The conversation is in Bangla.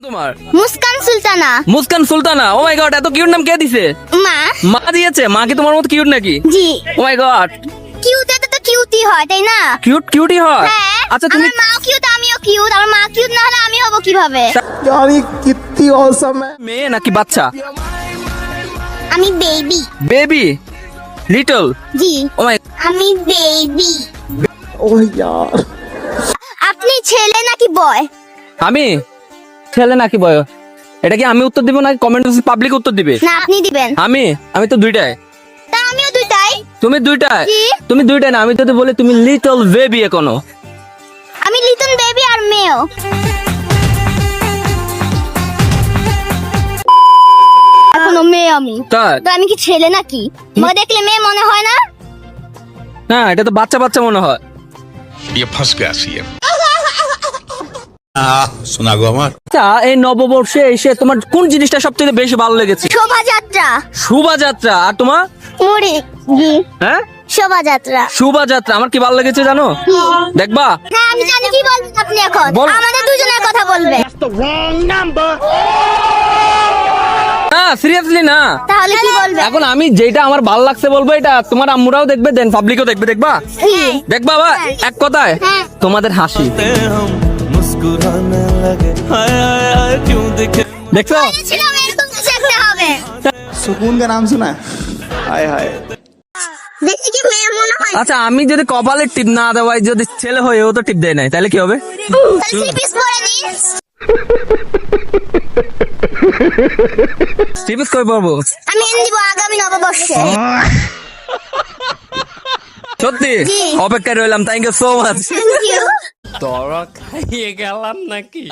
তোমার মুস্কান সুলতানা। মুস্কান সুলতানা। ও মাই গড, এত কিউট নাম কে দিছে? মা। মা দিয়েছে? মা কি তোমার মতো কিউট নাকি? জি। ও মাই গড, কিউটে তো কিউটি হয় তাই না? কিউট কিউটই হয়। হ্যাঁ। আচ্ছা তুমি আমার মাও কিউট, আমিও কিউট। আমার মা কিউট না হলে আমি হব কিভাবে? यार ये कितनी औसम है। মেয়ে নাকি বাচ্চা? আমি বেবি। Baby, little. জি। ও মাই, আমি বেবি। ओह यार আপনি ছেলে নাকি বয়? আমি ছেলে নাকি বয়? এটা কি আমি উত্তর দিব নাকি কমেন্ট বক্সে পাবলিক উত্তর দিবে? না, আপনি দিবেন। আমি তো দুইটাই। তা আমিও দুইটাই। তুমি দুইটাই? জি। তুমি দুইটাই না, আমি যদি বলি তুমি লিটল বেবি এখনো। আমি লিটল বেবি আর মেয়েও। এখনো মেয়ে আমি। তাই তো আমি কি ছেলে নাকি? আমাকে দেখলে মেয়ে মনে হয় না? না, এটা তো বাচ্চা বাচ্চা মনে হয়। ये फंस गया सीएम। सुना गो हमार আচ্ছা, এই নববর্ষে এসে তোমার কোন জিনিসটা সবচেয়ে বেশি ভালো লেগেছে? শোভাযাত্রা। শোভাযাত্রা। আর তোমার? মুড়ি। জি। হ্যাঁ, শোভাযাত্রা। শোভাযাত্রা। আমার কি ভালো লেগেছে জানো? দেখবা? হ্যাঁ, আমি জানি কি বলবেন আপনি এখন। বলো। আমাদের দুজনের কথা বলবে। না, সিরিয়াসলি না। তাহলে কি বলবে? এখন আমি যেটা আমার ভালো লাগছে বলবো, এটা তোমার আম্মুরাও দেখবে, দেন পাবলিকও দেখবে। দেখবা? কি? দেখবা বা এক কথায় হ্যাঁ। তোমাদের হাসি। দেখছো? বলেছিলাম এরকম কিছু একটা হবে। सुकून का नाम सुना है? हाय हाय দেখি কি মেয়ে মনে হয়। আচ্ছা, আমি যদি কপালে টিপ না দেওয়াই, যদি ছেলে হয় ও তো টিপ দেয় নাই, তাহলে কি হবে? তাহলে থ্রি পিস পরে নিন। টিপ কই পাবো? আমি এনে দিব আগামী নববর্ষে। সত্যি? জি। অপেক্ষায় রইলাম। Thank you so much. Thank you. দরা খাইয়ে গেলাম নাকি?